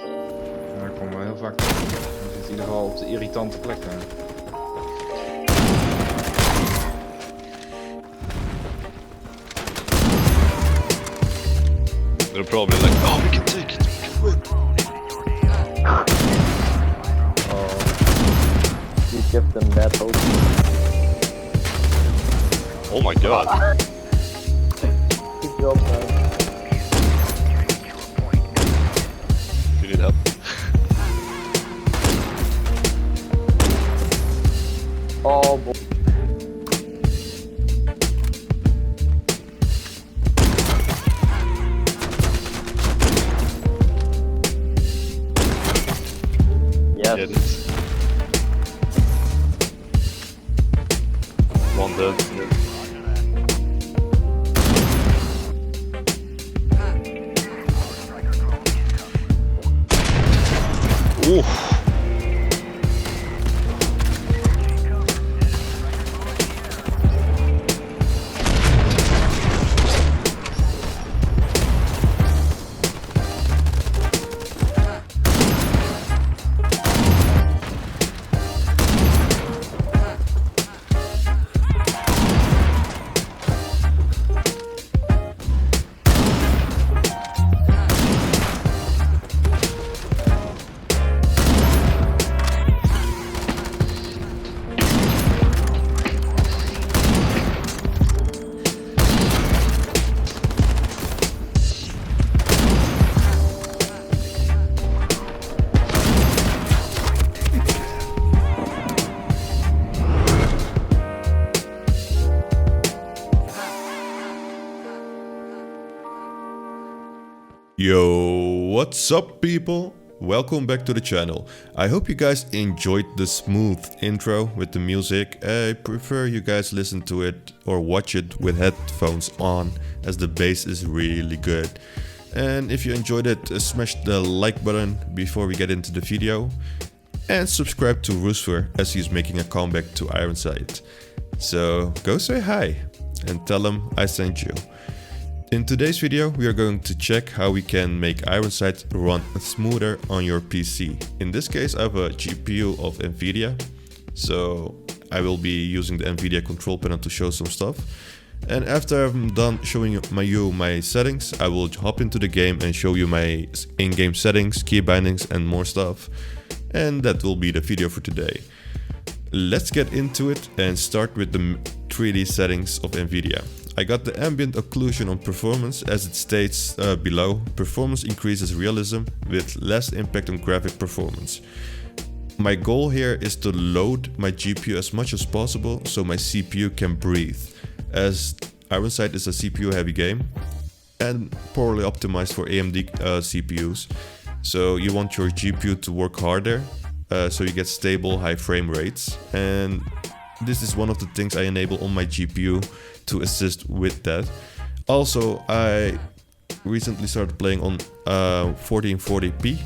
Dat komt wel heel vaak. Je zit in ieder geval op de irritante plekken. They're probably like, oh, we can take it. You give them that hope. Oh my god. Good job, man. You need help. Oh boy. Yes. Get it. One dead. Ooh. Yo, what's up people? Welcome back to the channel. I hope you guys enjoyed the smooth intro with the music. I prefer you guys listen to it or watch it with headphones on, as the bass is really good. And if you enjoyed it, smash the like button before we get into the video. And subscribe to Roosfer as he's making a comeback to IRONSIGHT. So go say hi and tell him I sent you. In today's video, we are going to check how we can make IRONSIGHT run smoother on your PC. In this case, I have a GPU of Nvidia, so I will be using the Nvidia control panel to show some stuff. And after I'm done showing you my settings, I will hop into the game and show you my in-game settings, key bindings and more stuff. And that will be the video for today. Let's get into it and start with the 3D settings of Nvidia. I got the ambient occlusion on performance as it states below. Performance increases realism with less impact on graphic performance. My goal here is to load my GPU as much as possible so my CPU can breathe, as IRONSIGHT is a CPU heavy game and poorly optimized for AMD CPUs. So you want your GPU to work harder so you get stable high frame rates, and this is one of the things I enable on my GPU to assist with that. Also, I recently started playing on 1440p,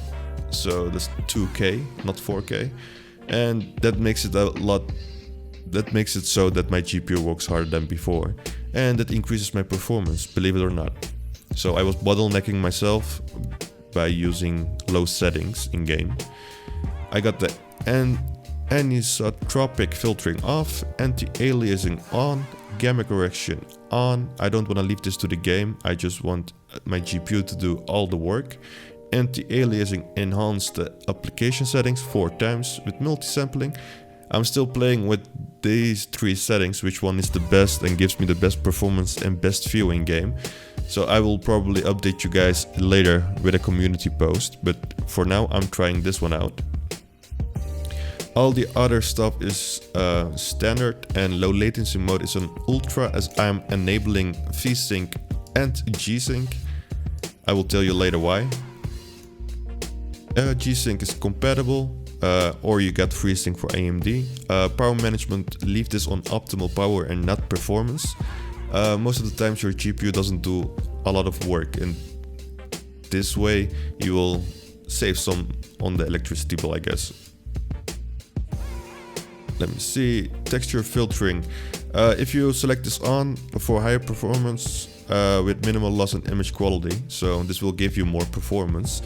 so that's 2K, not 4K, and that makes it so that my GPU works harder than before, and that increases my performance, believe it or not. So I was bottlenecking myself by using low settings in game. I got the anisotropic filtering off, anti-aliasing on, gamma correction on. I don't want to leave this to the game, I just want my GPU to do all the work. Anti-aliasing enhanced the application settings 4 times with multi-sampling. I'm still playing with these 3 settings, which one is the best and gives me the best performance and best feel in game. So I will probably update you guys later with a community post, but for now I'm trying this one out. All the other stuff is standard, and low latency mode is on ultra as I'm enabling V-Sync and G-Sync. I will tell you later why. G-Sync is compatible, or you get FreeSync for AMD. Power management, leave this on optimal power and not performance. Most of the times your GPU doesn't do a lot of work, and this way you will save some on the electricity bill, I guess. Let me see, texture filtering. If you select this on for higher performance with minimal loss in image quality, so this will give you more performance.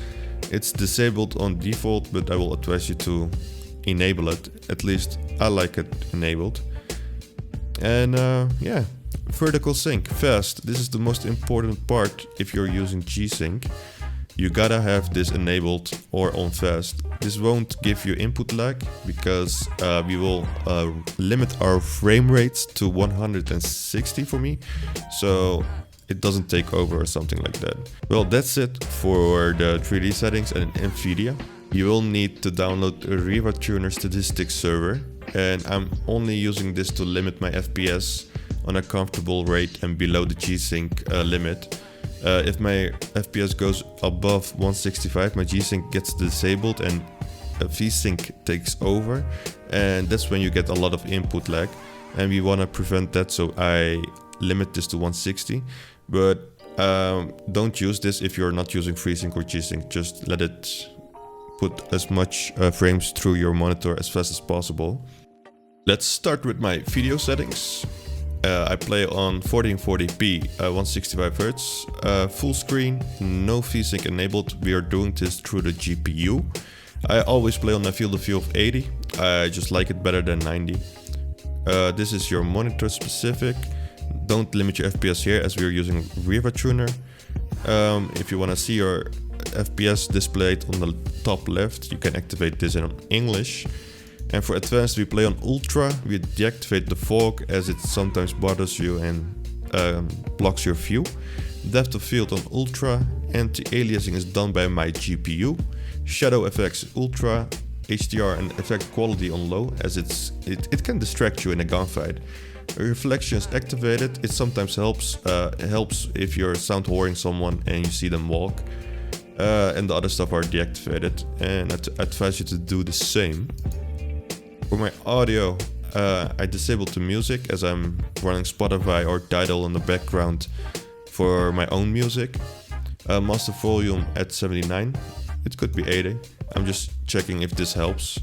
It's disabled on default, but I will advise you to enable it. At least I like it enabled. And yeah, vertical sync, fast. This is the most important part if you're using G-Sync. You gotta have this enabled or on fast. This won't give you input lag because we will limit our frame rates to 160 for me, so it doesn't take over or something like that. Well, that's it for the 3D settings and Nvidia. You will need to download a Riva Tuner statistics server, and I'm only using this to limit my FPS on a comfortable rate and below the G-Sync limit. If my FPS goes above 165, my G-Sync gets disabled and V-Sync takes over, and that's when you get a lot of input lag, and we want to prevent that, so I limit this to 160. But don't use this if you're not using FreeSync or G-Sync. Just let it put as much frames through your monitor as fast as possible. Let's start with my video settings. I play on 1440p, 165 Hz, full screen, no V-Sync enabled. We are doing this through the GPU. I always play on a field of view of 80. I just like it better than 90. This is your monitor specific. Don't limit your FPS here as we are using Riva Tuner. If you want to see your FPS displayed on the top left, you can activate this in English. And for advanced, we play on Ultra. We deactivate the fog as it sometimes bothers you and blocks your view. Depth of field on Ultra. Anti-aliasing is done by my GPU. Shadow effects Ultra. HDR and effect quality on low, as it can distract you in a gunfight. Reflection is activated. It sometimes helps if you're sound whoring someone and you see them walk. And the other stuff are deactivated. And I advise you to do the same. For my audio, I disabled the music as I'm running Spotify or Tidal in the background for my own music. Master volume at 79. It could be 80. I'm just checking if this helps.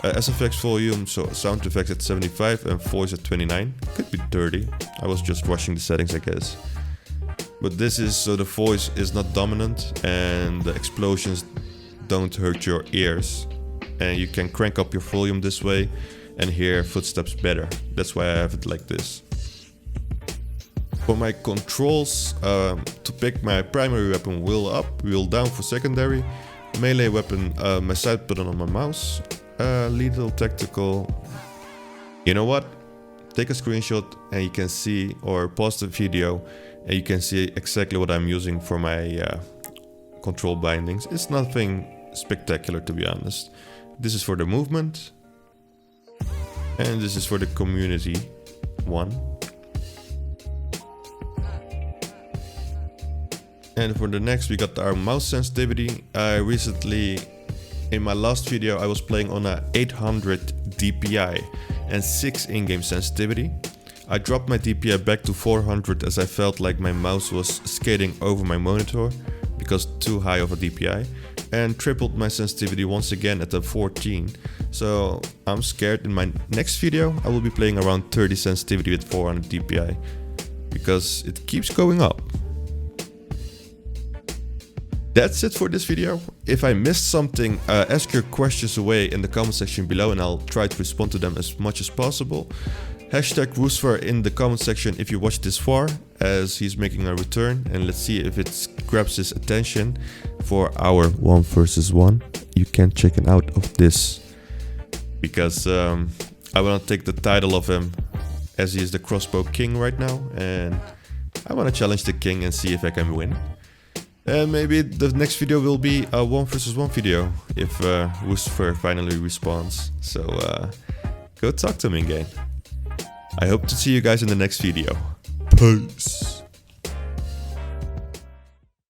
SFX volume, so sound effects at 75 and voice at 29. Could be 30. I was just rushing the settings, I guess. But this is so the voice is not dominant and the explosions don't hurt your ears. And you can crank up your volume this way and hear footsteps better. That's why I have it like this. For my controls, to pick my primary weapon, wheel up, wheel down for secondary. Melee weapon, my side button on my mouse. Lethal, tactical. You know what? Take a screenshot and you can see, or pause the video and you can see exactly what I'm using for my control bindings. It's nothing spectacular, to be honest. This is for the movement, and this is for the community one. And for the next, we got our mouse sensitivity. I recently, in my last video, I was playing on a 800 DPI and 6 in-game sensitivity. I dropped my DPI back to 400 as I felt like my mouse was skating over my monitor because too high of a DPI, and tripled my sensitivity once again at a 14. So I'm scared in my next video I will be playing around 30 sensitivity with 400 DPI because it keeps going up. That's it for this video. If I missed something, ask your questions away in the comment section below and I'll try to respond to them as much as possible. Hashtag Roosver in the comment section if you watched this far, as he's making a return, and let's see if it grabs his attention for our 1 versus 1. You can check it out of this, because I want to take the title of him, as he is the crossbow king right now, and I want to challenge the king and see if I can win. And maybe the next video will be a 1 versus 1 video if Roosver finally responds. So go talk to him in game. I hope to see you guys in the next video. Peace.